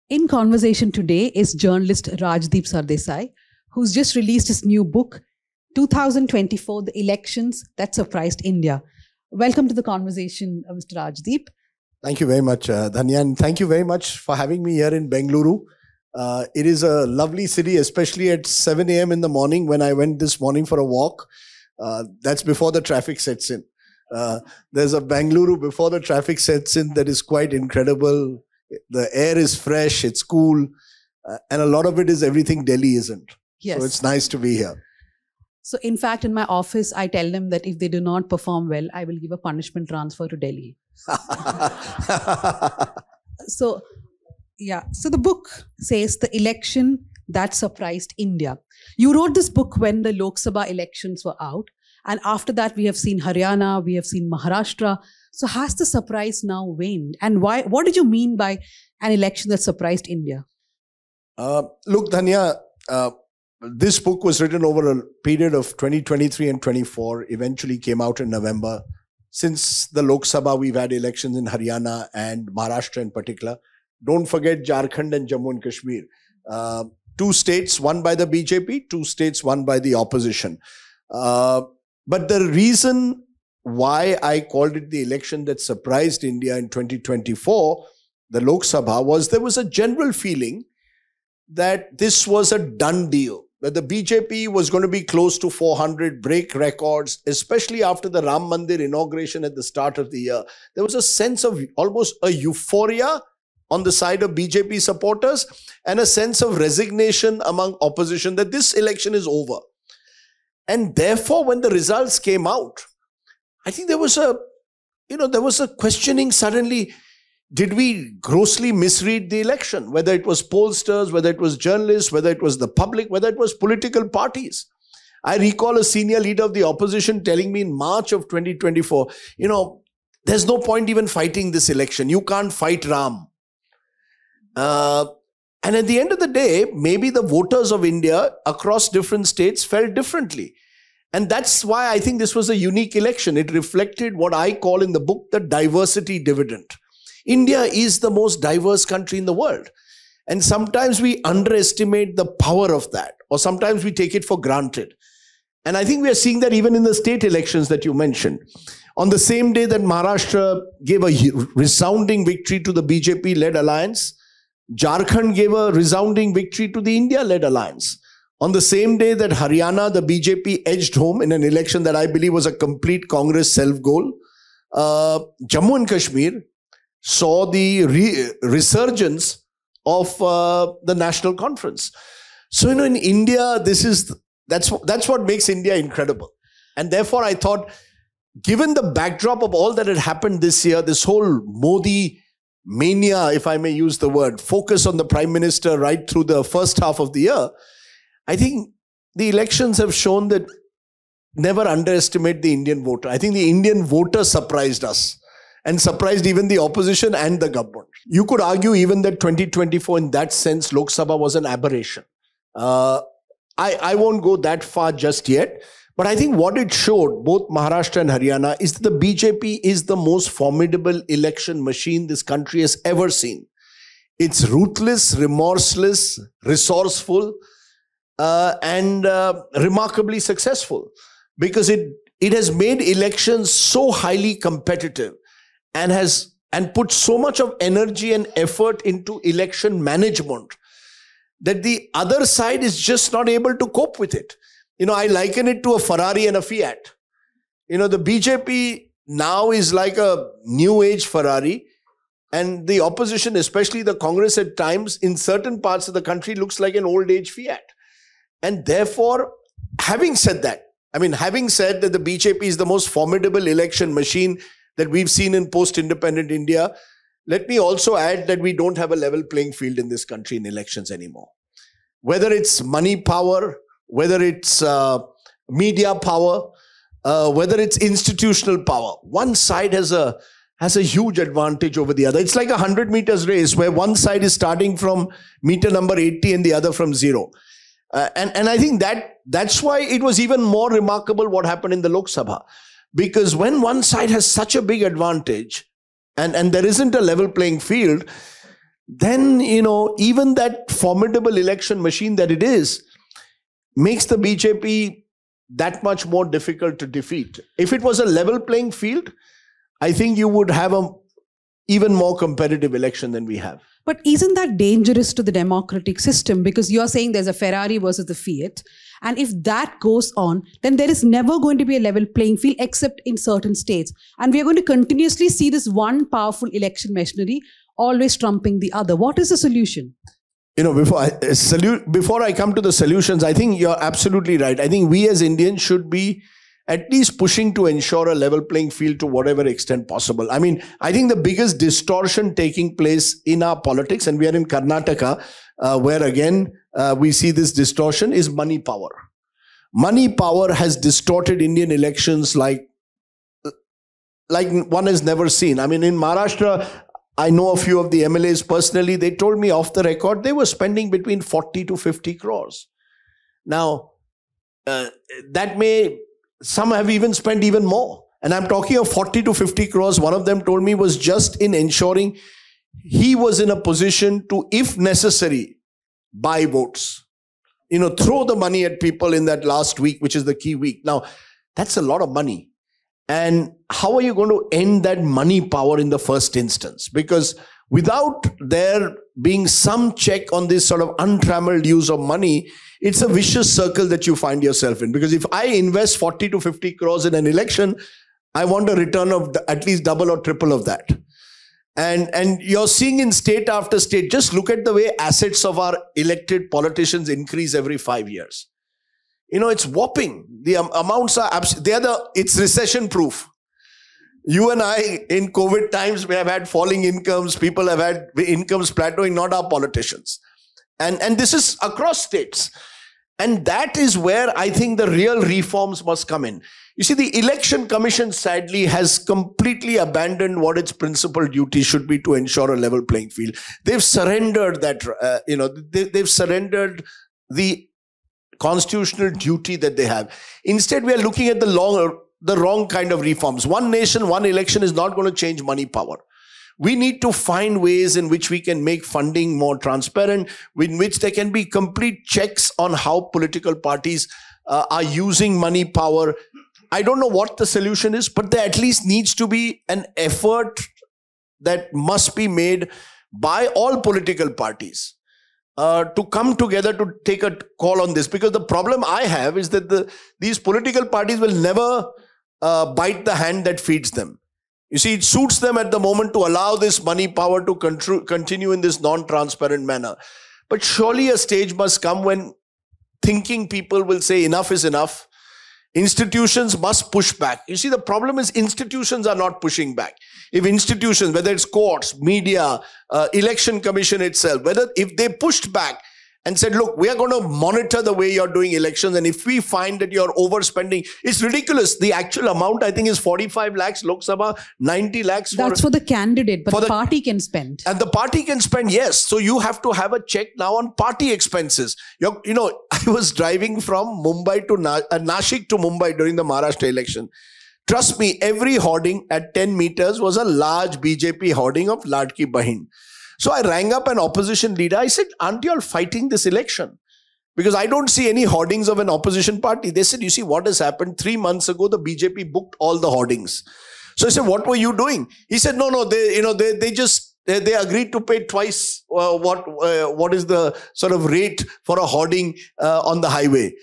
In conversation today is journalist Rajdeep Sardesai, who's just released his new book, 2024 The Elections That Surprised India. Welcome to the conversation, Mr. Rajdeep. Thank you very much, Dhanya, and thank you very much for having me here in Bengaluru. It is a lovely city, especially at 7 a.m. in the morning when I went this morning for a walk. That's before the traffic sets in. There's a Bengaluru before the traffic sets in that is quite incredible. The air is fresh, it's cool, and a lot of it is everything Delhi isn't. Yes. So it's nice to be here. So in fact, in my office, I tell them that if they do not perform well, I will give a punishment transfer to Delhi. So the book says The Election That Surprised India. You wrote this book when the Lok Sabha elections were out. And after that, we have seen Haryana, we have seen Maharashtra. So has the surprise now waned? And why? What did you mean by an election that surprised India? Look, Dhanya, this book was written over a period of 2023 and 24, eventually came out in November. Since the Lok Sabha, we've had elections in Haryana and Maharashtra in particular. Don't forget Jharkhand and Jammu and Kashmir. 2 states won by the BJP, 2 states won by the opposition. But the reason why I called it the election that surprised India in 2024, the Lok Sabha, was there was a general feeling that this was a done deal, that the BJP was going to be close to 400, break records, especially after the Ram Mandir inauguration at the start of the year. There was a sense of almost a euphoria on the side of BJP supporters and a sense of resignation among opposition that this election is over. And therefore, when the results came out, I think there was a questioning suddenly. Did we grossly misread the election? Whether it was pollsters, whether it was journalists, whether it was the public, whether it was political parties. I recall a senior leader of the opposition telling me in March of 2024, there's no point even fighting this election. You can't fight Ram. And at the end of the day, maybe the voters of India across different states felt differently. And that's why I think this was a unique election. It reflected what I call in the book the diversity dividend. India is the most diverse country in the world. And sometimes we underestimate the power of that, or sometimes we take it for granted. And I think we are seeing that even in the state elections that you mentioned. On the same day that Maharashtra gave a resounding victory to the BJP-led alliance, Jharkhand gave a resounding victory to the India-led alliance. On the same day that Haryana, the BJP edged home in an election that I believe was a complete Congress self-goal, Jammu and Kashmir saw the resurgence of the national conference. So, in India, that's what makes India incredible. And therefore, I thought, given the backdrop of all that had happened this year, this whole Modi mania, if I may use the word, focus on the Prime Minister right through the first half of the year, I think the elections have shown that never underestimate the Indian voter. I think the Indian voter surprised us and surprised even the opposition and the government. You could argue even that 2024, in that sense, Lok Sabha was an aberration. I won't go that far just yet. But I think what it showed, both Maharashtra and Haryana, is that the BJP is the most formidable election machine this country has ever seen. It's ruthless, remorseless, resourceful, and remarkably successful, because it has made elections so highly competitive and put so much of energy and effort into election management that the other side is just not able to cope with it. I liken it to a Ferrari and a Fiat. The BJP now is like a new age Ferrari, and the opposition, especially the Congress at times, in certain parts of the country, looks like an old age Fiat. And therefore, having said that the BJP is the most formidable election machine that we've seen in post-independent India, let me also add that we don't have a level playing field in this country in elections anymore. Whether it's money power, whether it's media power, whether it's institutional power, one side has a huge advantage over the other. It's like a 100 meters race where one side is starting from meter number 80 and the other from 0. And I think that's why it was even more remarkable what happened in the Lok Sabha. Because when one side has such a big advantage and there isn't a level playing field, then, even that formidable election machine that it is, makes the BJP that much more difficult to defeat. If it was a level playing field, I think you would have a even more competitive election than we have. But isn't that dangerous to the democratic system? Because you're saying there's a Ferrari versus the Fiat. And if that goes on, then there is never going to be a level playing field except in certain states. And we are going to continuously see this one powerful election machinery always trumping the other. What is the solution? Before I come to the solutions, I think you're absolutely right. I think we as Indians should be at least pushing to ensure a level playing field to whatever extent possible. I mean, I think the biggest distortion taking place in our politics, and we are in Karnataka, where again, we see this distortion, is money power. Money power has distorted Indian elections like one has never seen. I mean, in Maharashtra, I know a few of the MLAs personally. They told me off the record they were spending between 40 to 50 crores. Now, some have even spent even more. And I'm talking of 40 to 50 crores. One of them told me was just in ensuring he was in a position to, if necessary, buy votes. Throw the money at people in that last week, which is the key week. Now, that's a lot of money. And how are you going to end that money power in the first instance? Because without there being some check on this sort of untrammeled use of money, it's a vicious circle that you find yourself in. Because if I invest 40 to 50 crores in an election, I want a return of at least double or triple of that. And you're seeing in state after state, just look at the way assets of our elected politicians increase every 5 years. It's whopping. The amounts are, it's recession proof. You and I, in COVID times, we have had falling incomes. People have had incomes plateauing, not our politicians. And this is across states. And that is where I think the real reforms must come in. You see, the Election Commission, sadly, has completely abandoned what its principal duty should be to ensure a level playing field. They've surrendered that, they've surrendered the constitutional duty that they have. Instead, we are looking at the wrong kind of reforms. One nation, one election is not going to change money power. We need to find ways in which we can make funding more transparent, in which there can be complete checks on how political parties are using money power. I don't know what the solution is, but there at least needs to be an effort that must be made by all political parties to come together to take a call on this. Because the problem I have is that these political parties will never bite the hand that feeds them. You see, it suits them at the moment to allow this money power to continue in this non-transparent manner. But surely a stage must come when thinking people will say enough is enough. Institutions must push back. You see, the problem is institutions are not pushing back. If institutions, whether it's courts, media, election commission itself, if they pushed back and said, look, we are going to monitor the way you're doing elections. And if we find that you're overspending, it's ridiculous. The actual amount, I think, is 45 lakhs, Lok Sabha, 90 lakhs. That's for the candidate, but the party can spend. And the party can spend, yes. So you have to have a check now on party expenses. I was driving from Mumbai to Nashik to Mumbai during the Maharashtra election. Trust me, every hoarding at 10 meters was a large BJP hoarding of Ladki Bahin. So I rang up an opposition leader. I said, aren't you all fighting this election? Because I don't see any hoardings of an opposition party. They said, you see what has happened? 3 months ago, the BJP booked all the hoardings. So I said, what were you doing? He said, no, they agreed to pay twice what is the sort of rate for a hoarding on the highway.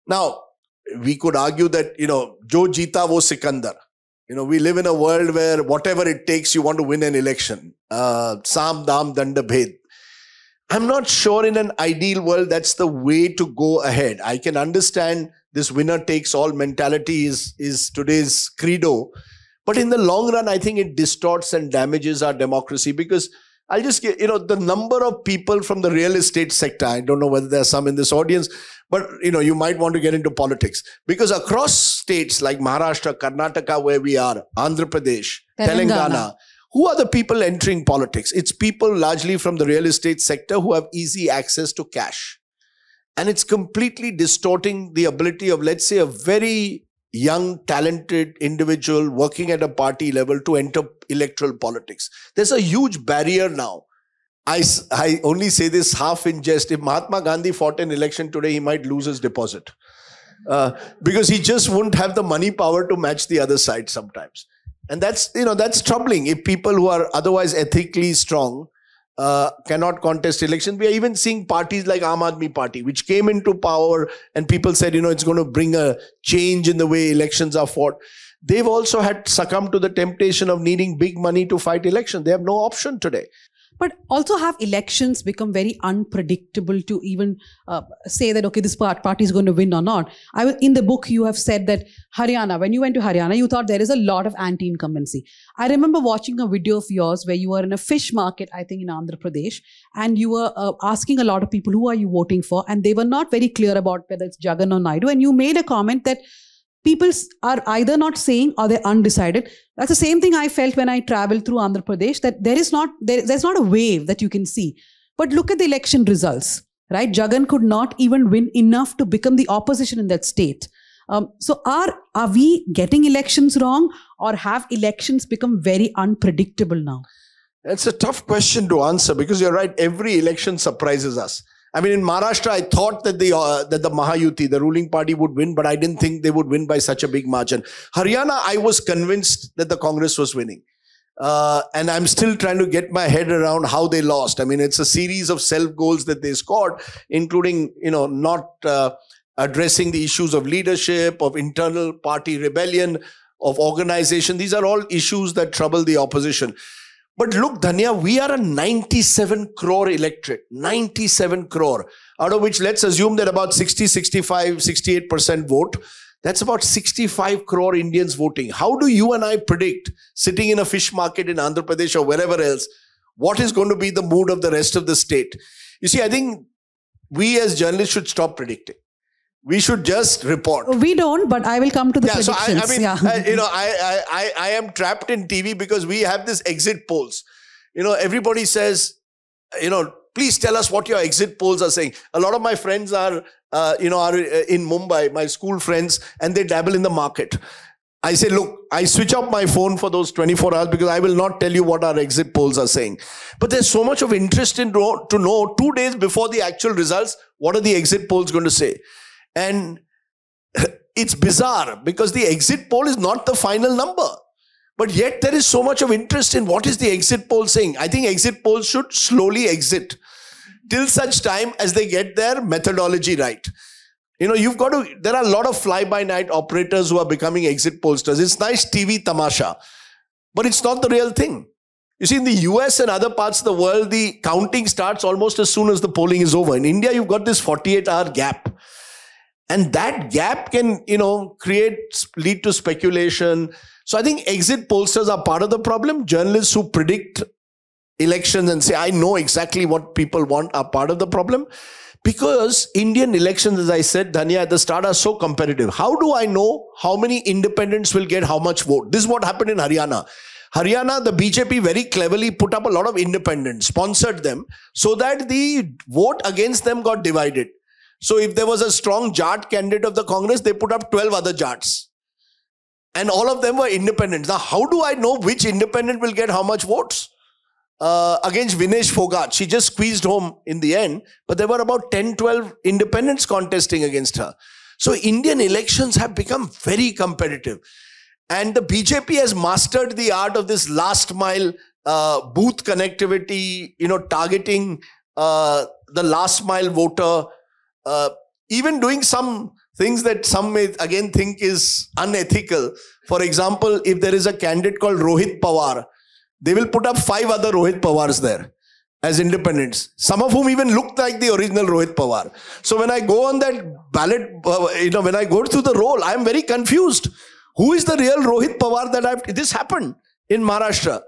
Now, we could argue that, jo jeeta wo Sikandar. We live in a world where whatever it takes, you want to win an election. Sam, dam, danda, bhed. I'm not sure in an ideal world that's the way to go ahead. I can understand this winner takes all mentality is today's credo. But in the long run, I think it distorts and damages our democracy, because I'll just get, the number of people from the real estate sector. I don't know whether there are some in this audience, but, you might want to get into politics. Because across states like Maharashtra, Karnataka, where we are, Andhra Pradesh, Telangana, who are the people entering politics? It's people largely from the real estate sector who have easy access to cash. And it's completely distorting the ability of, let's say, a very young, talented individual working at a party level to enter electoral politics. There's a huge barrier now. I only say this half in jest. If Mahatma Gandhi fought an election today, he might lose his deposit. Because he just wouldn't have the money power to match the other side sometimes. And that's troubling. If people who are otherwise ethically strong cannot contest elections. We are even seeing parties like Aam Aadmi Party, which came into power and people said, it's going to bring a change in the way elections are fought. They've also had succumbed to the temptation of needing big money to fight elections. They have no option today. But also have elections become very unpredictable to even say that, okay, this party is going to win or not. In the book, you have said that Haryana, when you went to Haryana, you thought there is a lot of anti-incumbency. I remember watching a video of yours where you were in a fish market, I think in Andhra Pradesh, and you were asking a lot of people, who are you voting for? And they were not very clear about whether it's Jagan or Naidu. And you made a comment that people are either not saying or they're undecided. That's the same thing I felt when I traveled through Andhra Pradesh, that there's not a wave that you can see. But look at the election results, right? Jagan could not even win enough to become the opposition in that state. So are we getting elections wrong, or have elections become very unpredictable now? It's a tough question to answer, because you're right, every election surprises us. I mean, in Maharashtra, I thought that the Mahayuti, the ruling party, would win, but I didn't think they would win by such a big margin. Haryana, I was convinced that the Congress was winning. And I'm still trying to get my head around how they lost. I mean, it's a series of self-goals that they scored, including, not addressing the issues of leadership, of internal party rebellion, of organization. These are all issues that trouble the opposition. But look, Dhanya, we are a 97 crore electorate, 97 crore, out of which let's assume that about 60, 65, 68% vote. That's about 65 crore Indians voting. How do you and I predict, sitting in a fish market in Andhra Pradesh or wherever else, what is going to be the mood of the rest of the state? You see, I think we as journalists should stop predicting. We should just report. We don't, but I will come to the predictions. So I am trapped in TV because we have this exit polls. Everybody says, please tell us what your exit polls are saying. A lot of my friends are in Mumbai, my school friends, and they dabble in the market. I say, look, I switch off my phone for those 24 hours because I will not tell you what our exit polls are saying. But there's so much of interest to know 2 days before the actual results, what are the exit polls going to say? And it's bizarre because the exit poll is not the final number. But yet there is so much of interest in what is the exit poll saying. I think exit polls should slowly exit till such time as they get their methodology right. There are a lot of fly-by-night operators who are becoming exit pollsters. It's nice TV tamasha, but it's not the real thing. You see, in the US and other parts of the world, the counting starts almost as soon as the polling is over. In India, you've got this 48-hour gap. And that gap can, lead to speculation. So I think exit pollsters are part of the problem. Journalists who predict elections and say, I know exactly what people want, are part of the problem. Because Indian elections, as I said, Dhanya, at the start are so competitive. How do I know how many independents will get how much vote? This is what happened in Haryana. Haryana, the BJP very cleverly put up a lot of independents, sponsored them, so that the vote against them got divided. So if there was a strong Jat candidate of the Congress, they put up 12 other Jats. And all of them were independents. Now, how do I know which independent will get how much votes? Against Vinesh Phogat, she just squeezed home in the end. But there were about 10, 12 independents contesting against her. So Indian elections have become very competitive. And the BJP has mastered the art of this last mile booth connectivity, targeting the last mile voter. Even doing some things that some may again think is unethical. For example, if there is a candidate called Rohit Pawar, they will put up 5 other Rohit Pawars there as independents, some of whom even look like the original Rohit Pawar. So when I go on that ballot, when I go through the roll, I am very confused. Who is the real Rohit Pawar this happened in Maharashtra?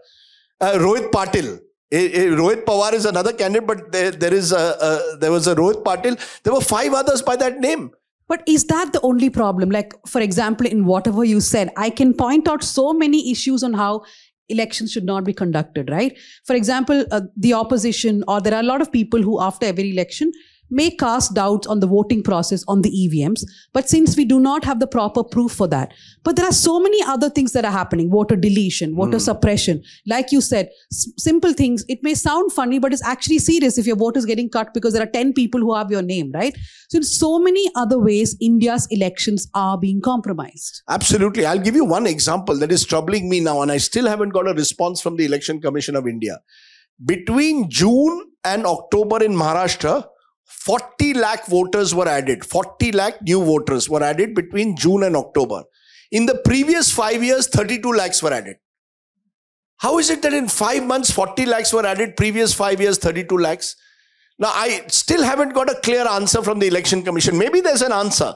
Rohit Patil. Rohit Pawar is another candidate, but there was a Rohit Patil. There were 5 others by that name. But is that the only problem? Like, for example, in whatever you said, I can point out so many issues on how elections should not be conducted, right? For example, the opposition, or there are a lot of people who after every election may cast doubts on the voting process on the EVMs. But since we do not have the proper proof for that, but there are so many other things that are happening: voter deletion, voter suppression. Like you said, simple things. It may sound funny, but it's actually serious if your vote is getting cut because there are 10 people who have your name, right? So in so many other ways, India's elections are being compromised. Absolutely. I'll give you one example that is troubling me now, and I still haven't got a response from the Election Commission of India. Between June and October in Maharashtra, 40 lakh voters were added. 40 lakh new voters were added between June and October. In the previous 5 years, 32 lakhs were added. How is it that in 5 months, 40 lakhs were added, previous 5 years, 32 lakhs? Now, I still haven't got a clear answer from the Election Commission. Maybe there's an answer,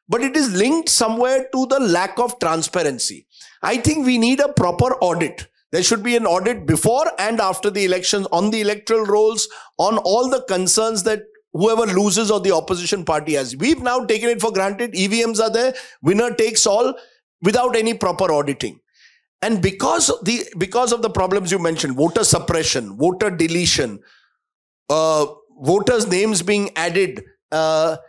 but it is linked somewhere to the lack of transparency. I think we need a proper audit. There should be an audit before and after the elections on the electoral rolls, on all the concerns that whoever loses or the opposition party has. We've now taken it for granted. EVMs are there, winner takes all, without any proper auditing. And because of the problems you mentioned, voter suppression, voter deletion, voters' names being added, there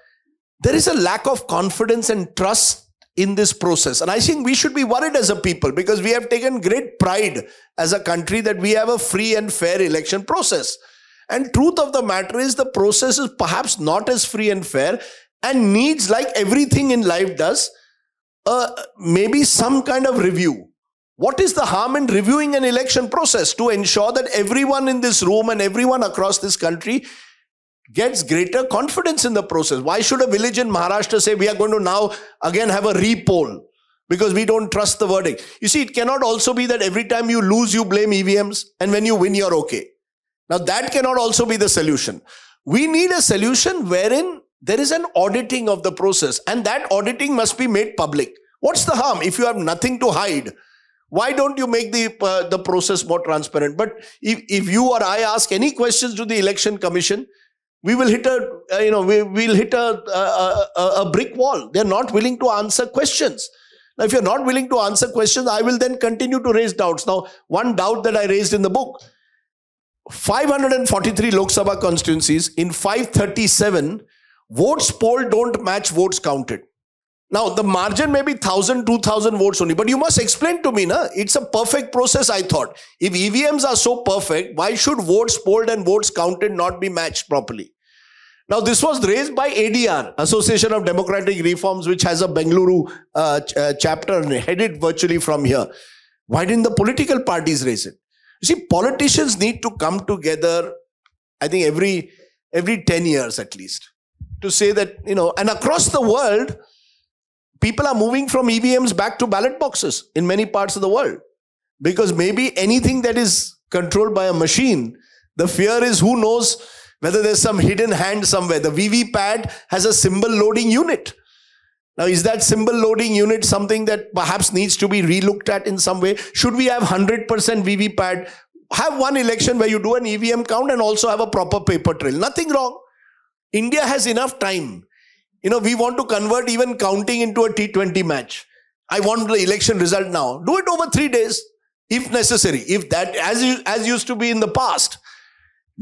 is a lack of confidence and trust in this process. And I think we should be worried as a people, because we have taken great pride as a country that we have a free and fair election process. And truth of the matter is, the process is perhaps not as free and fair and needs, like everything in life does, maybe some kind of review. What is the harm in reviewing an election process to ensure that everyone in this room and everyone across this country gets greater confidence in the process? Why should a village in Maharashtra say we are going to now again have a re-poll because we don't trust the verdict? You see, it cannot also be that every time you lose, you blame EVMs, and when you win, you're okay. Now, that cannot also be the solution. We need a solution wherein there is an auditing of the process, and that auditing must be made public. What's the harm? If you have nothing to hide, why don't you make the process more transparent? But if you or I ask any questions to the Election Commission, we will hit a brick wall. They're not willing to answer questions. Now, if you're not willing to answer questions, I will then continue to raise doubts. Now, one doubt that I raised in the book: 543 Lok Sabha constituencies, in 537, votes polled don't match votes counted. Now, the margin may be 1,000, 2,000 votes only, but you must explain to me, it's a perfect process, I thought. If EVMs are so perfect, why should votes polled and votes counted not be matched properly? Now, this was raised by ADR, Association of Democratic Reforms, which has a Bengaluru chapter headed virtually from here. Why didn't the political parties raise it? You see, politicians need to come together, I think every 10 years at least, to say that, and across the world, people are moving from EVMs back to ballot boxes in many parts of the world. Because maybe anything that is controlled by a machine, the fear is who knows whether there's some hidden hand somewhere. The VVPAT has a symbol loading unit. Now, is that symbol loading unit something that perhaps needs to be relooked at in some way? Should we have 100% VVPAT? Have one election where you do an EVM count and also have a proper paper trail. Nothing wrong. India has enough time. We want to convert even counting into a T20 match. I want the election result now. Do it over 3 days, if necessary. If that, as used to be in the past.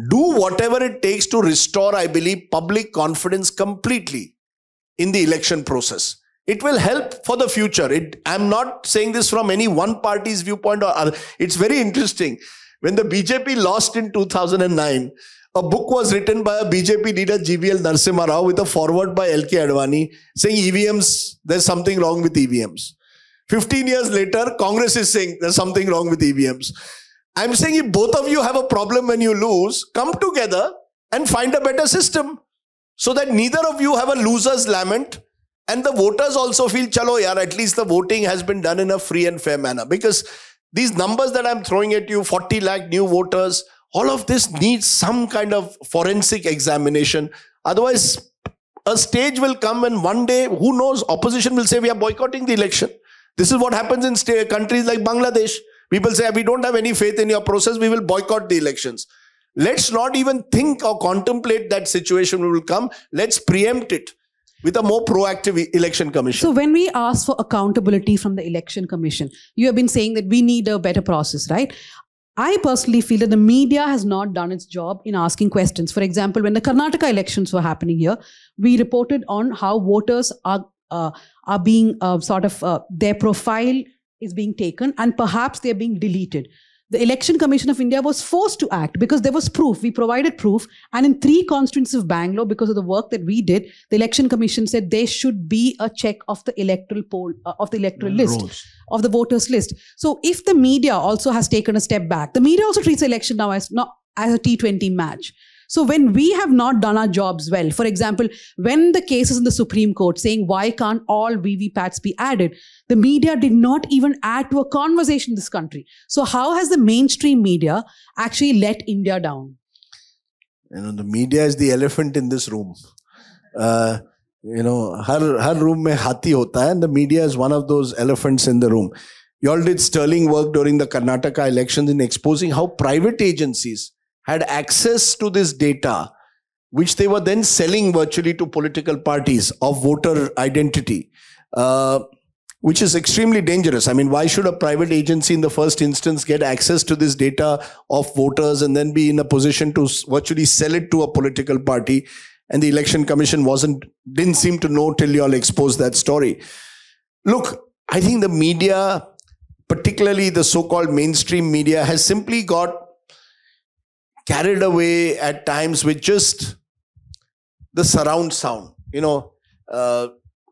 Do whatever it takes to restore, I believe, public confidence completely in the election process. It will help for the future. I'm not saying this from any one party's viewpoint or other. It's very interesting. When the BJP lost in 2009, a book was written by a BJP leader, GVL Narasimha Rao, with a foreword by LK Advani saying EVMs, there's something wrong with EVMs. 15 years later, Congress is saying there's something wrong with EVMs. I'm saying if both of you have a problem when you lose, come together and find a better system so that neither of you have a loser's lament and the voters also feel, chalo yaar, at least the voting has been done in a free and fair manner. Because these numbers that I'm throwing at you, 40 lakh new voters, all of this needs some kind of forensic examination. Otherwise, a stage will come and one day, who knows, opposition will say we are boycotting the election. This is what happens in countries like Bangladesh. People say, we don't have any faith in your process, we will boycott the elections. Let's not even think or contemplate that situation will come. Let's preempt it with a more proactive election commission. So when we ask for accountability from the election commission, you have been saying that we need a better process, right? I personally feel that the media has not done its job in asking questions. For example, when the Karnataka elections were happening here, we reported on how voters are being their profile is being taken and perhaps they're being deleted. The Election Commission of India was forced to act because there was proof. We provided proof. And in 3 constituencies of Bangalore, because of the work that we did, the Election Commission said there should be a check of the electoral poll, of the electoral list, of the voters list. So if the media also has taken a step back, the media also treats the election now as not as a T20 match. So when we have not done our jobs well, for example, when the case is in the Supreme Court saying why can't all VVPATs be added, the media did not even add to a conversation in this country. So how has the mainstream media actually let India down? The media is the elephant in this room. Har room mein hathi hota hai, and the media is one of those elephants in the room. You all did sterling work during the Karnataka elections in exposing how private agencies had access to this data, which they were then selling virtually to political parties of voter identity, which is extremely dangerous. I mean, why should a private agency in the first instance get access to this data of voters and then be in a position to virtually sell it to a political party? And the Election Commission didn't seem to know till you all exposed that story. Look, I think the media, particularly the so-called mainstream media, has simply got carried away at times with just the surround sound,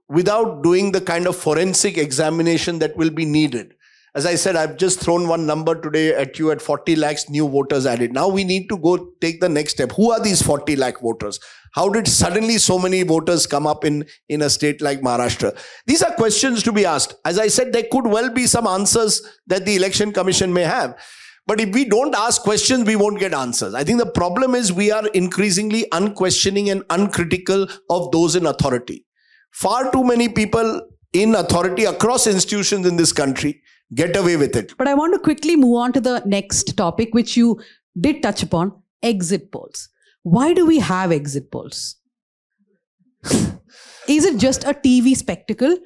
without doing the kind of forensic examination that will be needed. As I said, I've just thrown one number today at you at 40 lakhs new voters added. Now we need to go take the next step. Who are these 40 lakh voters? How did suddenly so many voters come up in a state like Maharashtra? These are questions to be asked. As I said, there could well be some answers that the Election Commission may have. But if we don't ask questions, we won't get answers. I think the problem is we are increasingly unquestioning and uncritical of those in authority. Far too many people in authority across institutions in this country get away with it. But I want to quickly move on to the next topic, which you did touch upon, exit polls. Why do we have exit polls? Is it just a TV spectacle?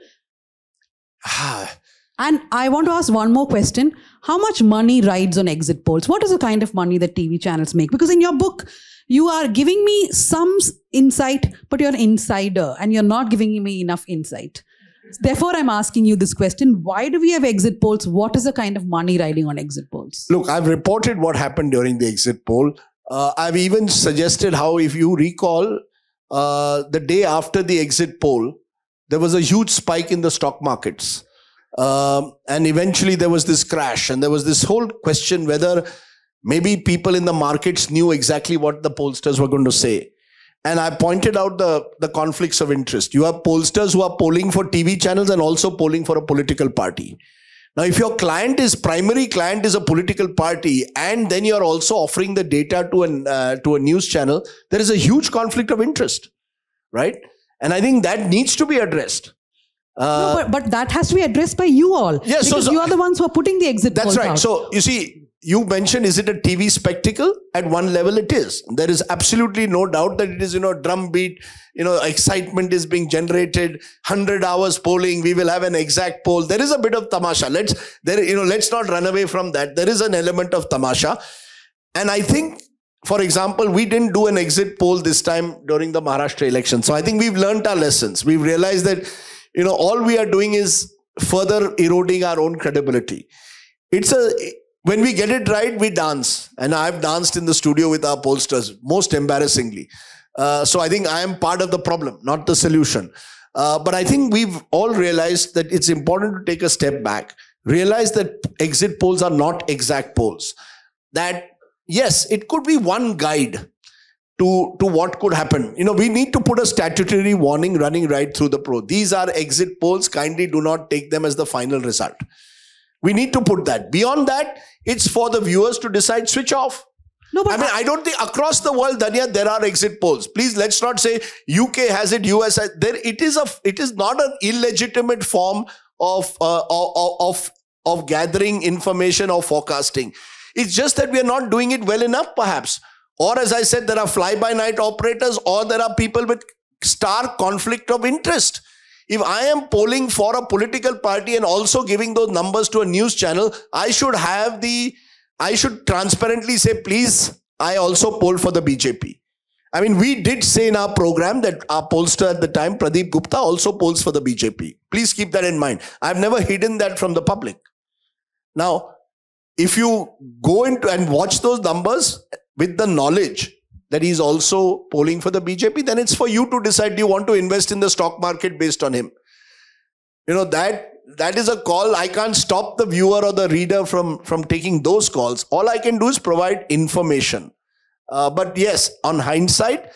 And I want to ask one more question. How much money rides on exit polls? What is the kind of money that TV channels make? Because in your book, you are giving me some insight, but you're an insider and you're not giving me enough insight. Therefore, I'm asking you this question. Why do we have exit polls? What is the kind of money riding on exit polls? Look, I've reported what happened during the exit poll. I've even suggested how, if you recall, the day after the exit poll, there was a huge spike in the stock markets. And eventually there was this crash, and there was this whole question whether maybe people in the markets knew exactly what the pollsters were going to say. And I pointed out the conflicts of interest. You have pollsters who are polling for TV channels and also polling for a political party. Now, if your primary client is a political party, and then you're also offering the data to a news channel, there is a huge conflict of interest, right? And I think that needs to be addressed. No, but that has to be addressed by you all. Yes, because you are the ones who are putting the exit polls out. That's right. So, you see, you mentioned, is it a TV spectacle? At one level it is. There is absolutely no doubt that it is, drumbeat, excitement is being generated, 100 hours polling, we will have an exact poll. There is a bit of tamasha. Let's not run away from that. There is an element of tamasha. And I think, for example, we didn't do an exit poll this time during the Maharashtra election. So I think we've learned our lessons. We've realized that, all we are doing is further eroding our own credibility. When we get it right, we dance. And I've danced in the studio with our pollsters, most embarrassingly. So I think I am part of the problem, not the solution. But I think we've all realized that it's important to take a step back. Realize that exit polls are not exact polls. That, yes, it could be one guide to what could happen. We need to put a statutory warning running right through the pro. These are exit polls. Kindly do not take them as the final result. We need to put that. Beyond that, it's for the viewers to decide, switch off. No, but I don't think across the world, Danya, there are exit polls. Please, let's not say UK has it, US has it. It is not an illegitimate form of gathering information or forecasting. It's just that we are not doing it well enough, perhaps. Or, as I said, there are fly-by-night operators, or there are people with stark conflict of interest. If I am polling for a political party and also giving those numbers to a news channel, I should have the I should transparently say, please, I also polled for the BJP. I mean, we did say in our program that our pollster at the time, Pradeep Gupta, also polls for the BJP. Please keep that in mind. I've never hidden that from the public. Now, if you go into and watch those numbers with the knowledge that he's also polling for the BJP, then it's for you to decide, do you want to invest in the stock market based on him? You know, that is a call. I can't stop the viewer or the reader from taking those calls. All I can do is provide information. But yes, on hindsight,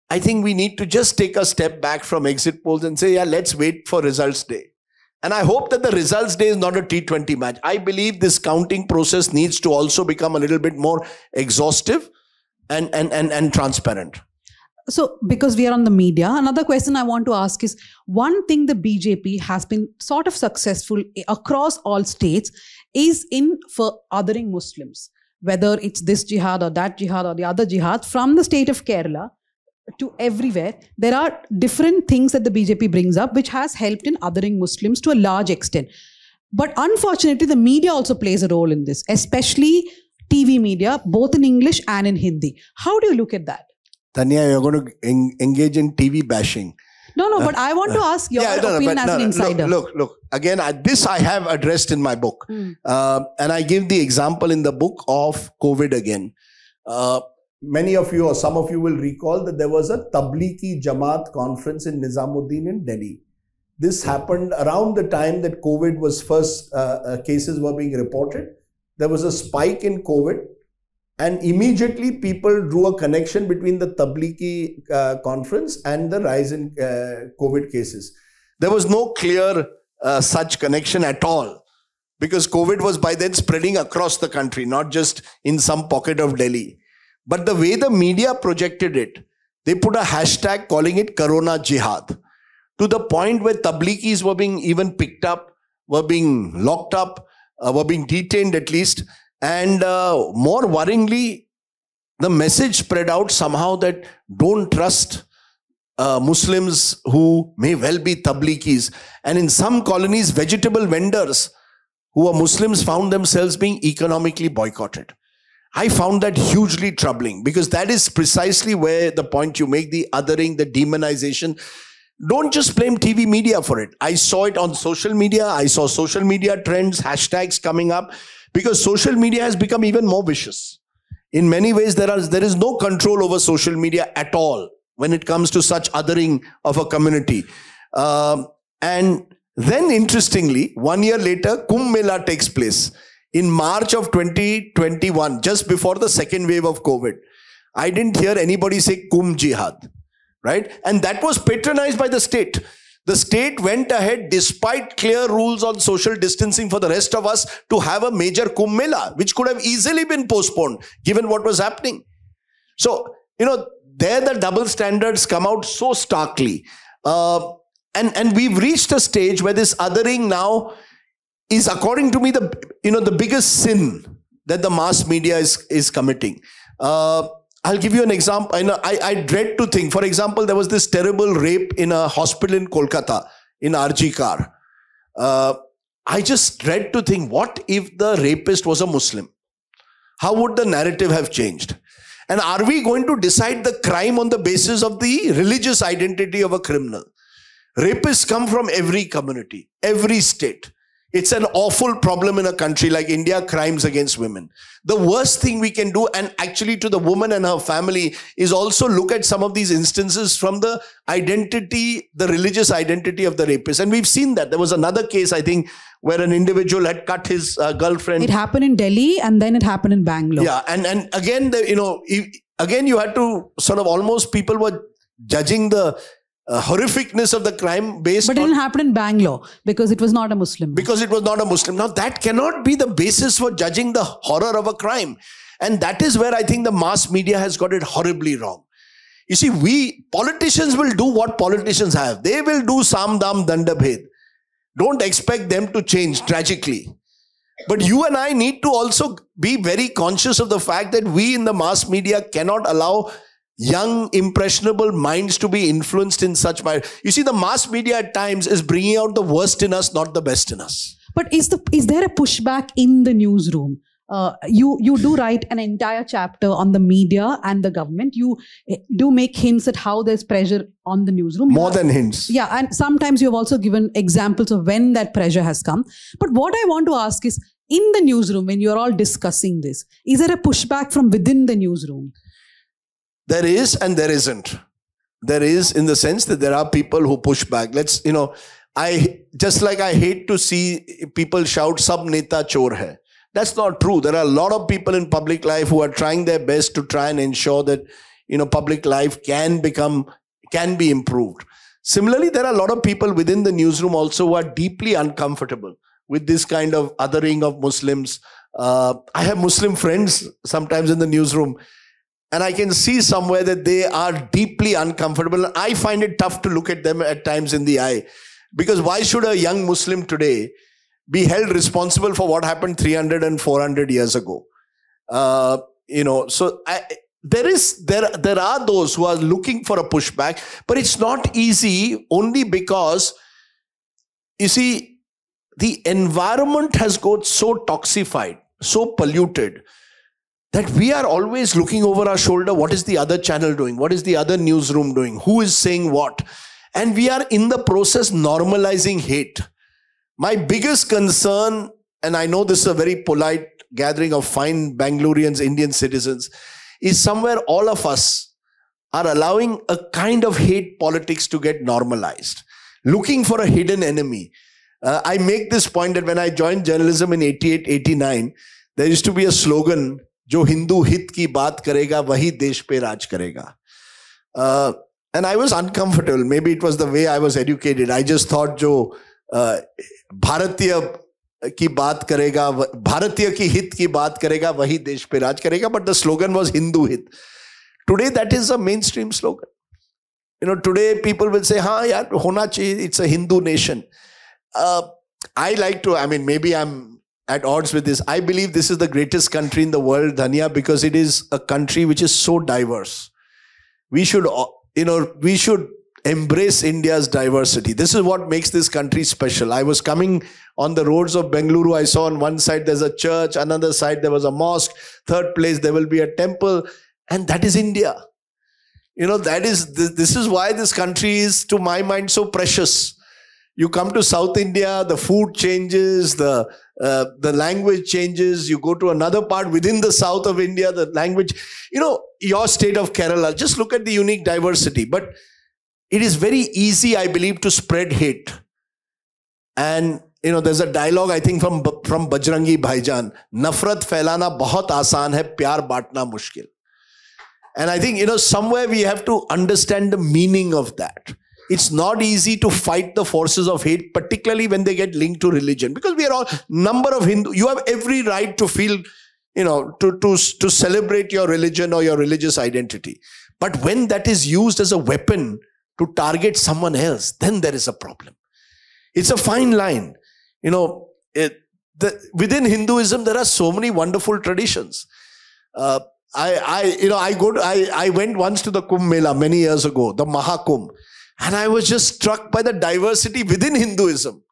I think we need to just take a step back from exit polls and say, yeah, let's wait for results day. And I hope that the results day is not a T20 match. I believe this counting process needs to also become a little bit more exhaustive and transparent. So, because we are on the media, another question I want to ask is, one thing the BJP has been sort of successful across all states is in for othering Muslims. Whether it's this jihad or that jihad or the other jihad, from the state of Kerala to everywhere, there are different things that the BJP brings up which has helped in othering Muslims to a large extent. But unfortunately, the media also plays a role in this, especially TV media, both in English and in Hindi. How do you look at that? Tanya, you're going to engage in TV bashing. No, but I want to ask your opinion as an insider. Look. Again, this I have addressed in my book. And I give the example in the book of COVID again. Many of you or some of you will recall that there was a Tablighi Jamaat conference in Nizamuddin in Delhi. This happened around the time that COVID was first, cases were being reported. There was a spike in COVID. And immediately people drew a connection between the Tablighi conference and the rise in COVID cases. There was no clear such connection at all, because COVID was by then spreading across the country, not just in some pocket of Delhi. But the way the media projected it, they put a hashtag calling it Corona Jihad, to the point where Tablighis were being even picked up, were being locked up, were being detained at least. And more worryingly, the message spread out somehow that don't trust Muslims who may well be Tablighis. And in some colonies, vegetable vendors who are Muslims found themselves being economically boycotted. I found that hugely troubling, because that is precisely where the point you make, the othering, the demonization. Don't just blame TV media for it. I saw it on social media. I saw social media trends, hashtags coming up. Because social media has become even more vicious. In many ways, there is no control over social media at all when it comes to such othering of a community. And then interestingly, 1 year later, Kumbh Mela takes place. In March of 2021, just before the second wave of COVID. I didn't hear anybody say Kumbh Jihad, right? And that was patronized by the state. The state went ahead, despite clear rules on social distancing for the rest of us, to have a major Kumbh Mela, which could have easily been postponed, given what was happening. So, there the double standards come out so starkly. And we've reached a stage where this othering now is, according to me, the biggest sin that the mass media is committing. I'll give you an example. I dread to think, for example, there was this terrible rape in a hospital in Kolkata, in RG Kar. I just dread to think, what if the rapist was a Muslim? How would the narrative have changed? And are we going to decide the crime on the basis of the religious identity of a criminal? Rapists come from every community, every state. It's an awful problem in a country like India, crimes against women. The worst thing we can do, and actually to the woman and her family, is also look at some of these instances from the identity, the religious identity of the rapist. And we've seen that. There was another case, I think, where an individual had cut his girlfriend. It happened in Delhi and then it happened in Bangalore. Yeah, and again, again you had to sort of almost, people were judging the horrificness of the crime based on... But it didn't happen in Bangalore because it was not a Muslim. Because it was not a Muslim. Now that cannot be the basis for judging the horror of a crime. And that is where I think the mass media has got it horribly wrong. You see, politicians will do what politicians have. They will do Sam Dam Danda Bhed. Don't expect them to change tragically. But you and I need to also be very conscious of the fact that we in the mass media cannot allow young, impressionable minds to be influenced in such way. You see, the mass media at times is bringing out the worst in us, not the best in us. But is there a pushback in the newsroom? you do write an entire chapter on the media and the government. You do make hints at how there's pressure on the newsroom. More than hints. Yeah, and sometimes you've also given examples of when that pressure has come. But what I want to ask is, in the newsroom, when you're all discussing this, is there a pushback from within the newsroom? There is and there isn't. There is, in the sense that there are people who push back. I hate to see people shout, "Sab neta chor hai." That's not true. There are a lot of people in public life who are trying their best to try and ensure that, public life can be improved. Similarly, there are a lot of people within the newsroom also who are deeply uncomfortable with this kind of othering of Muslims. I have Muslim friends sometimes in the newsroom, and I can see somewhere that they are deeply uncomfortable. I find it tough to look at them at times in the eye, because why should a young Muslim today be held responsible for what happened 300 and 400 years ago? So there are those who are looking for a pushback, but it's not easy, only because, you see, the environment has got so toxified, so polluted, that we are always looking over our shoulder. What is the other channel doing? What is the other newsroom doing? Who is saying what? And we are in the process normalizing hate. My biggest concern, and I know this is a very polite gathering of fine Bangaloreans, Indian citizens, is somewhere all of us are allowing a kind of hate politics to get normalized, looking for a hidden enemy. I make this point that when I joined journalism in 88, 89, there used to be a slogan, "Jo Hindu hit ki baat karega, wahi desh pe raj karega." And I was uncomfortable. Maybe it was the way I was educated. I just thought, "Jo Bharatiya ki baat karega, Bharatiya ki hit ki baat karega, wahi desh pe raj karega." But the slogan was Hindu hit. Today, that is a mainstream slogan. Today people will say, "Ha, yaar, hona chahiye, it's a Hindu nation." Maybe I'm at odds with this. I believe this is the greatest country in the world, Dhanya, because it is a country which is so diverse. We should embrace India's diversity. This is what makes this country special. I was coming on the roads of Bengaluru. I saw on one side there's a church, another side there was a mosque, third place there will be a temple, and that is India. This is why this country is, to my mind, so precious. You come to South India, the food changes, the language changes. You go to another part within the south of India, the language, your state of Kerala, just look at the unique diversity. But it is very easy, I believe, to spread hate. And, there's a dialogue, I think, from Bajrangi Bhaijaan, "Nafrat phailana bahut aasan hai, pyar baantna mushkil." And I think, somewhere we have to understand the meaning of that. It's not easy to fight the forces of hate, particularly when they get linked to religion, because we are all number of Hindu. You have every right to feel, to celebrate your religion or your religious identity. But when that is used as a weapon to target someone else, then there is a problem. It's a fine line. Within Hinduism, there are so many wonderful traditions. I went once to the Kumbh Mela many years ago, the Mahakumbh. And I was just struck by the diversity within Hinduism.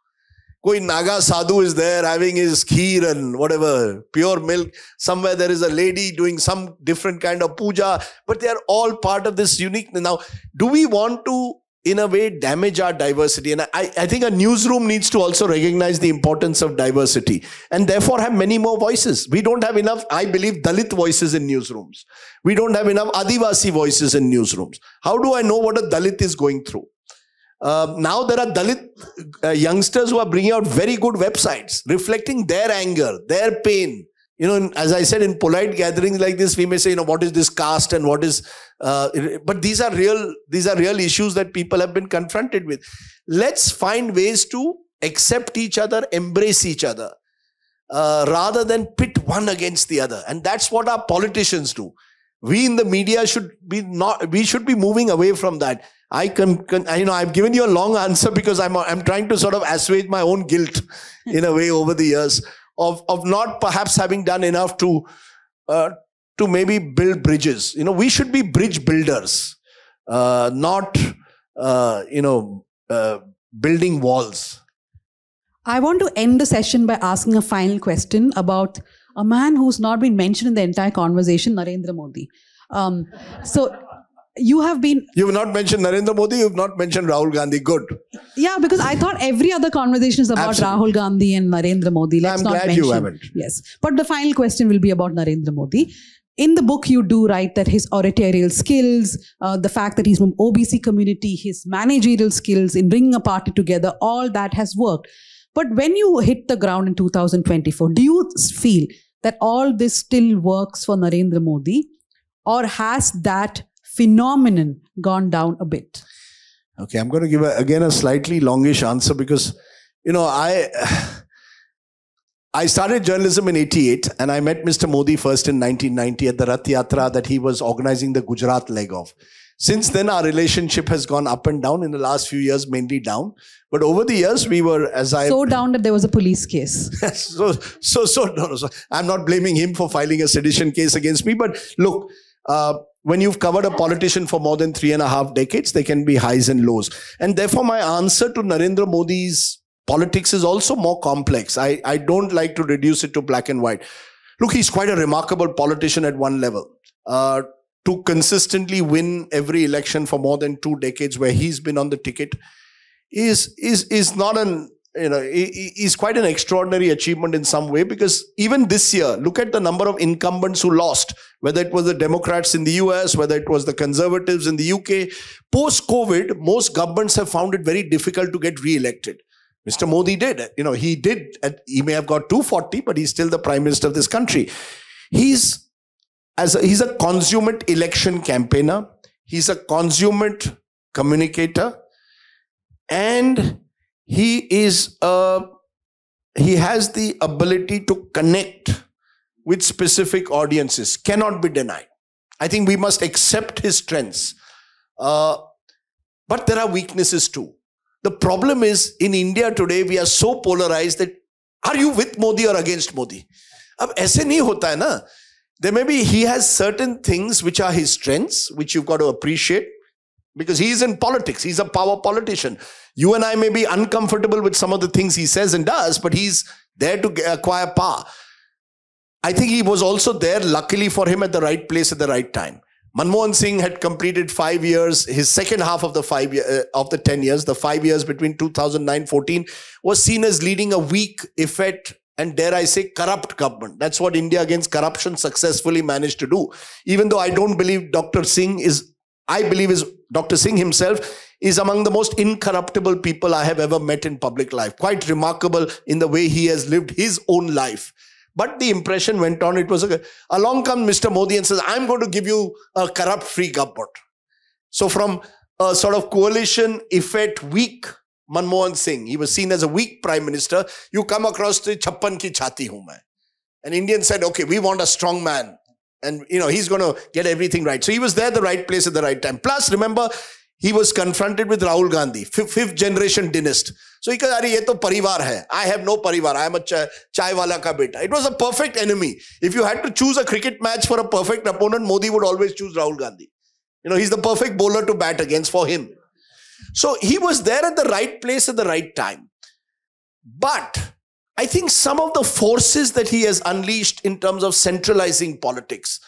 Koi Naga sadhu is there having his kheer and whatever, pure milk. Somewhere there is a lady doing some different kind of puja. But they are all part of this unique. Now, do we want to, in a way, damage our diversity? And I think a newsroom needs to also recognize the importance of diversity. And therefore have many more voices. We don't have enough, I believe, Dalit voices in newsrooms. We don't have enough Adivasi voices in newsrooms. How do I know what a Dalit is going through? Now there are Dalit youngsters who are bringing out very good websites, reflecting their anger, their pain. As I said, in polite gatherings like this, we may say, what is this caste and what is, but these are real issues that people have been confronted with. Let's find ways to accept each other, embrace each other, rather than pit one against the other. And that's what our politicians do. We in the media should be moving away from that. I've given you a long answer because I'm trying to sort of assuage my own guilt in a way over the years of not perhaps having done enough to maybe build bridges. We should be bridge builders, not building walls. I want to end the session by asking a final question about a man who's not been mentioned in the entire conversation, Narendra Modi. So you have been... You've not mentioned Narendra Modi, you've not mentioned Rahul Gandhi. Good. Yeah, because I thought every other conversation is about Rahul Gandhi and Narendra Modi. Let's not mention. I'm glad you haven't. Yes. But the final question will be about Narendra Modi. In the book, you do write that his oratorial skills, the fact that he's from OBC community, his managerial skills in bringing a party together, all that has worked. But when you hit the ground in 2024, do you feel that all this still works for Narendra Modi, or has that phenomenon gone down a bit? Okay, I'm going to give again a slightly longish answer because, you know, I started journalism in 88 and I met Mr. Modi first in 1990 at the Rath Yatra that he was organizing the Gujarat leg of. Since then, our relationship has gone up and down in the last few years, mainly down. But over the years, we were, So down that there was a police case. So, I'm not blaming him for filing a sedition case against me. But look, when you've covered a politician for more than 3.5 decades, there can be highs and lows. And therefore, my answer to Narendra Modi's politics is also more complex. I don't like to reduce it to black and white. Look, he's quite a remarkable politician at one level. To consistently win every election for more than 2 decades where he's been on the ticket is not an, is quite an extraordinary achievement in some way, because even this year, look at the number of incumbents who lost, whether it was the Democrats in the US, whether it was the Conservatives in the UK. Post-COVID, most governments have found it very difficult to get re-elected. Mr. Modi did. He may have got 240, but he's still the Prime Minister of this country. He's a consummate election campaigner. He's a consummate communicator. And he has the ability to connect with specific audiences. Cannot be denied. I think we must accept his strengths. But there are weaknesses too. The problem is, in India today, we are so polarized that, are you with Modi or against Modi? Ab aise nahi hota hai na. There may be, he has certain things which are his strengths, which you've got to appreciate, because he's in politics. He's a power politician. You and I may be uncomfortable with some of the things he says and does, but he's there to acquire power. I think he was also there, luckily for him, at the right place at the right time. Manmohan Singh had completed 5 years. His second half of the 10 years, the 5 years between 2009-14, was seen as leading a weak, effete, and dare I say, corrupt government. That's what India Against Corruption successfully managed to do. Even though I don't believe Dr. Singh himself is among the most incorruptible people I have ever met in public life. Quite remarkable in the way he has lived his own life. But the impression went on. It was along comes Mr. Modi and says, I'm going to give you a corrupt-free government. So from a sort of coalition, effete, weak Manmohan Singh, he was seen as a weak prime minister. You come across to chappan ki chhati hu main. An Indian said, okay, we want a strong man. And, he's going to get everything right. So he was there at the right place at the right time. Plus, remember, he was confronted with Rahul Gandhi, fifth generation dynast. So he said, "Arey, ye to parivar hai. I have no parivar. I am a chai wala ka beta." It was a perfect enemy. If you had to choose a cricket match for a perfect opponent, Modi would always choose Rahul Gandhi. He's the perfect bowler to bat against for him. So he was there at the right place at the right time. But I think some of the forces that he has unleashed in terms of centralizing politics,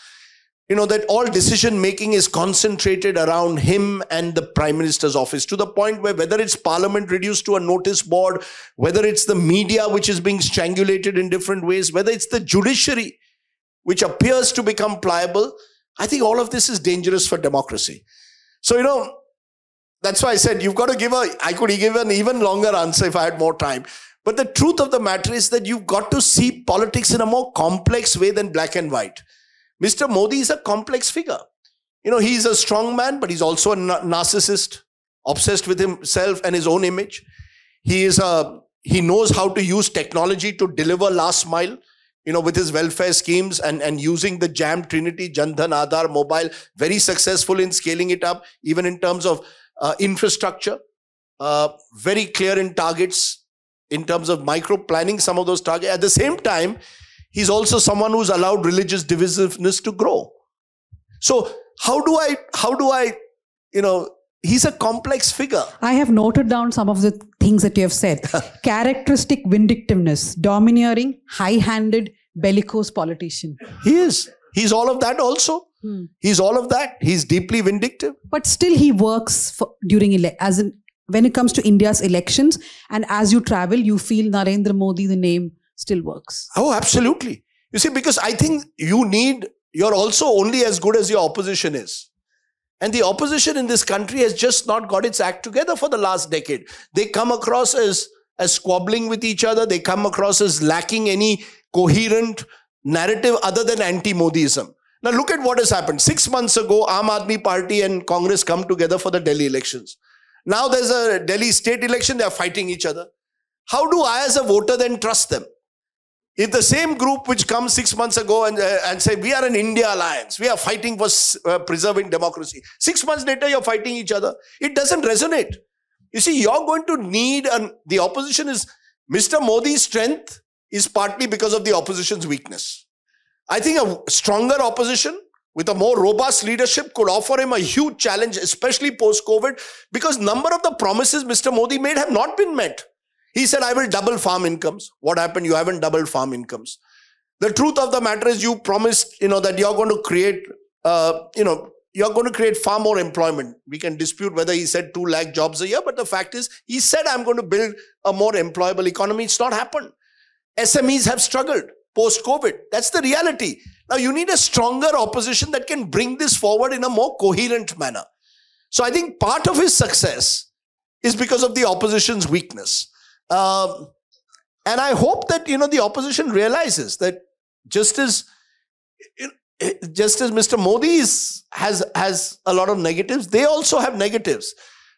that all decision making is concentrated around him and the Prime Minister's office, to the point where whether it's Parliament reduced to a notice board, whether it's the media which is being strangulated in different ways, whether it's the judiciary which appears to become pliable, I think all of this is dangerous for democracy. So, that's why I said you've got to I could give an even longer answer if I had more time. But the truth of the matter is that you've got to see politics in a more complex way than black and white. Mr. Modi is a complex figure. He's a strong man, but he's also a narcissist, obsessed with himself and his own image. He knows how to use technology to deliver last mile, with his welfare schemes and using the JAM Trinity, Jan Dhan, Aadhaar, mobile, very successful in scaling it up, even in terms of infrastructure, very clear in targets, in terms of micro planning some of those targets. At the same time, he's also someone who's allowed religious divisiveness to grow. So how do I, he's a complex figure. I have noted down some of the things that you have said. Characteristic vindictiveness, domineering, high-handed, bellicose politician. He is. He's all of that also. He's all of that. He's deeply vindictive. But still he works when it comes to India's elections, and as you travel, you feel Narendra Modi, the name still works. Oh, absolutely. You see, because I think you're also only as good as your opposition is. And the opposition in this country has just not got its act together for the last decade. They come across as squabbling with each other. They come across as lacking any coherent narrative other than anti-Modiism. Now look at what has happened. 6 months ago, Aam Aadmi Party and Congress come together for the Delhi elections. Now there's a Delhi state election, they are fighting each other. How do I as a voter then trust them? If the same group which comes 6 months ago and say, we are an India alliance, we are fighting for preserving democracy. 6 months later, you're fighting each other. It doesn't resonate. You see, you're going to need, the opposition is, Mr. Modi's strength is partly because of the opposition's weakness. I think a stronger opposition with a more robust leadership could offer him a huge challenge, especially post-COVID, because number of the promises Mr. Modi made have not been met. He said, I will double farm incomes. What happened? You haven't doubled farm incomes. The truth of the matter is you promised, that you're going to create, you're going to create far more employment. We can dispute whether he said 2 lakh jobs a year, but the fact is, he said, I'm going to build a more employable economy. It's not happened. SMEs have struggled post-COVID. That's the reality. Now, you need a stronger opposition that can bring this forward in a more coherent manner. So I think part of his success is because of the opposition's weakness. And I hope that, the opposition realizes that just as Mr. Modi has a lot of negatives, they also have negatives.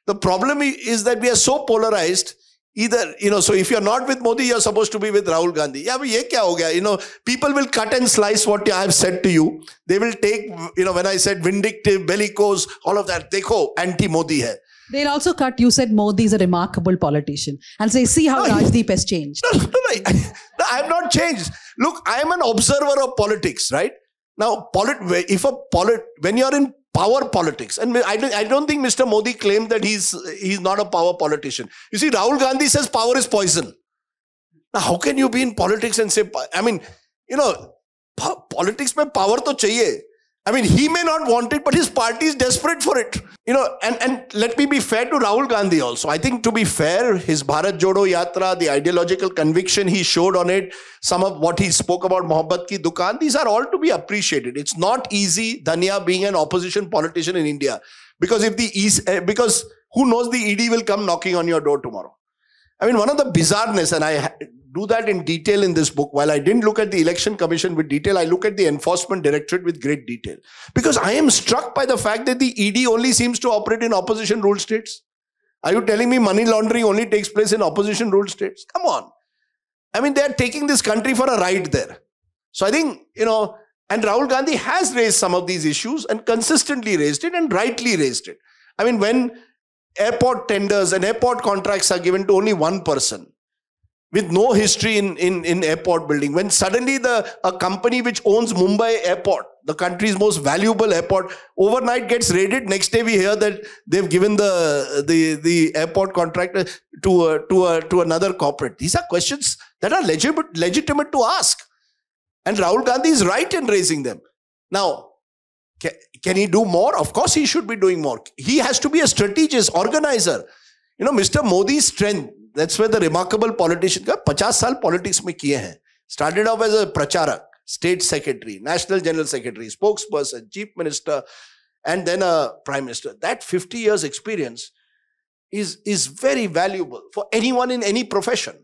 The problem is that we are so polarized. Either, so if you're not with Modi, you're supposed to be with Rahul Gandhi. Yeah, but ye kya ho gaya? People will cut and slice what I have said to you. They will take, when I said vindictive, bellicose, all of that. Dekho, anti-Modi hai. They'll also cut, you said Modi is a remarkable politician. And say, see how Rajdeep has changed. No, I have not changed. Look, I am an observer of politics, right? Now, when you're in power politics, and I don't think Mr. Modi claimed that he's not a power politician. You see, Rahul Gandhi says power is poison. Now, how can you be in politics and say, politics mein power to chahiye. He may not want it, but his party is desperate for it. And let me be fair to Rahul Gandhi also. I think to be fair, his Bharat Jodo Yatra, the ideological conviction he showed on it, some of what he spoke about Mohabbat Ki Dukaan, these are all to be appreciated. It's not easy, Dhania, being an opposition politician in India. Because because who knows, the ED will come knocking on your door tomorrow. One of the bizarreness, and I do that in detail in this book, while I didn't look at the Election Commission with detail, I look at the Enforcement Directorate with great detail. Because I am struck by the fact that the ED only seems to operate in opposition ruled states. Are you telling me money laundering only takes place in opposition ruled states? Come on. They're taking this country for a ride there. So I think, and Rahul Gandhi has raised some of these issues and consistently raised it and rightly raised it. When airport tenders and airport contracts are given to only one person with no history in airport building, when suddenly a company which owns Mumbai airport, the country's most valuable airport, overnight gets raided, next day we hear that they've given the airport contract to another corporate. These are questions that are legitimate to ask. And Rahul Gandhi is right in raising them. Now, can he do more? Of course he should be doing more. He has to be a strategist, organizer. Mr. Modi's strength, that's where the remarkable politician, 50 saal politics mein kiye hain. Started off as a pracharak, state secretary, national general secretary, spokesperson, chief minister, and then a prime minister. That 50 years experience is very valuable for anyone in any profession.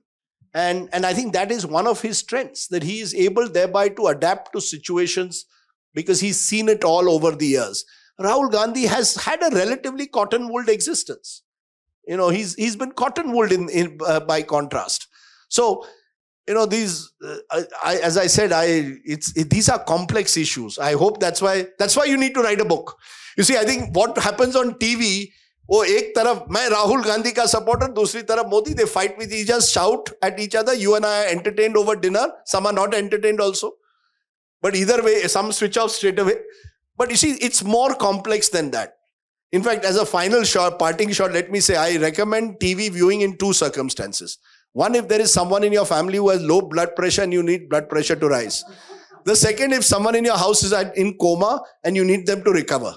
And I think that is one of his strengths, that he is able thereby to adapt to situations because he's seen it all over the years. Rahul Gandhi has had a relatively cotton-wooled existence. He's been cotton-wooled by contrast. So, these, as I said, these are complex issues. I hope that's why you need to write a book. You see, I think what happens on TV, ek taraf, main Rahul Gandhi ka supporter, dusri taraf Modi, they fight with each other, shout at each other. You and I are entertained over dinner. Some are not entertained also. But either way, some switch off straight away. But you see, it's more complex than that. In fact, as a final parting shot, let me say, I recommend TV viewing in 2 circumstances. One, if there is someone in your family who has low blood pressure and you need blood pressure to rise. The second, if someone in your house is in coma and you need them to recover.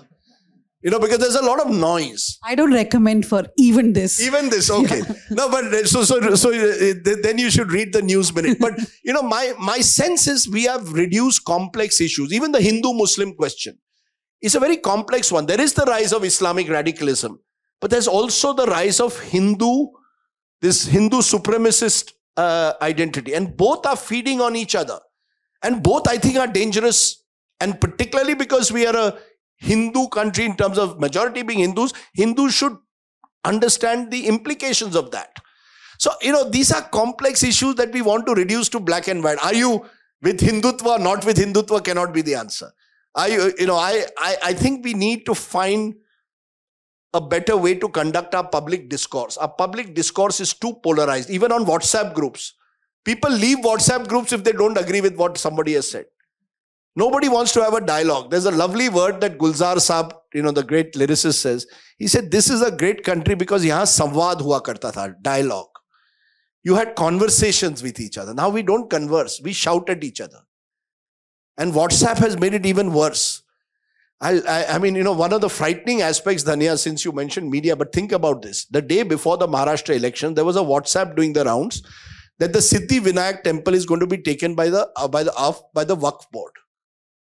Because there's a lot of noise. I don't recommend for even this. Even this, okay. Yeah. No, but then you should read the News Minute. But, my sense is we have reduced complex issues. Even the Hindu-Muslim question is a very complex one. There is the rise of Islamic radicalism, but there's also the rise of this Hindu supremacist identity. And both are feeding on each other. And both, I think, are dangerous. And particularly because we are a Hindu country in terms of majority being Hindus, Hindus should understand the implications of that. So, these are complex issues that we want to reduce to black and white. Are you with Hindutva or not with Hindutva cannot be the answer. I think we need to find a better way to conduct our public discourse. Our public discourse is too polarized, even on WhatsApp groups. People leave WhatsApp groups if they don't agree with what somebody has said. Nobody wants to have a dialogue. There's a lovely word that Gulzar Saab, the great lyricist, says. He said, this is a great country because yahan samvad hua karta tha, dialogue. You had conversations with each other. Now we don't converse. We shout at each other. And WhatsApp has made it even worse. I mean, one of the frightening aspects, Dhanya, since you mentioned media, but think about this. The day before the Maharashtra election, there was a WhatsApp doing the rounds that the Siddhi Vinayak temple is going to be taken by the Waqf board.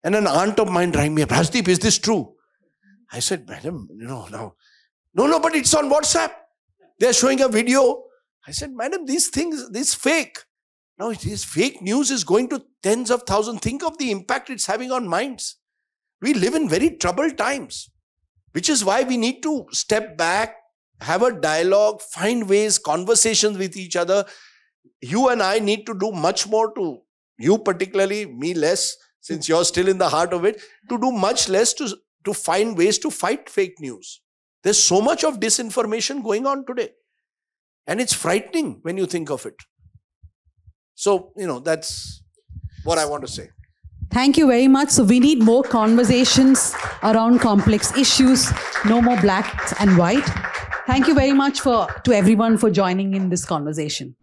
And an aunt of mine rang me up, Rajdeep, is this true? I said, madam, no, but it's on WhatsApp. They're showing a video. I said, madam, these things, this fake. Now, it is fake news is going to tens of thousands. Think of the impact it's having on minds. We live in very troubled times, which is why we need to step back, have a dialogue, find ways, conversations with each other. You and I need to do much more you particularly, me less, since you're still in the heart of it, to do much less to find ways to fight fake news. There's so much of disinformation going on today. And it's frightening when you think of it. So, that's what I want to say. Thank you very much. So we need more conversations around complex issues, no more black and white. Thank you very much to everyone for joining in this conversation.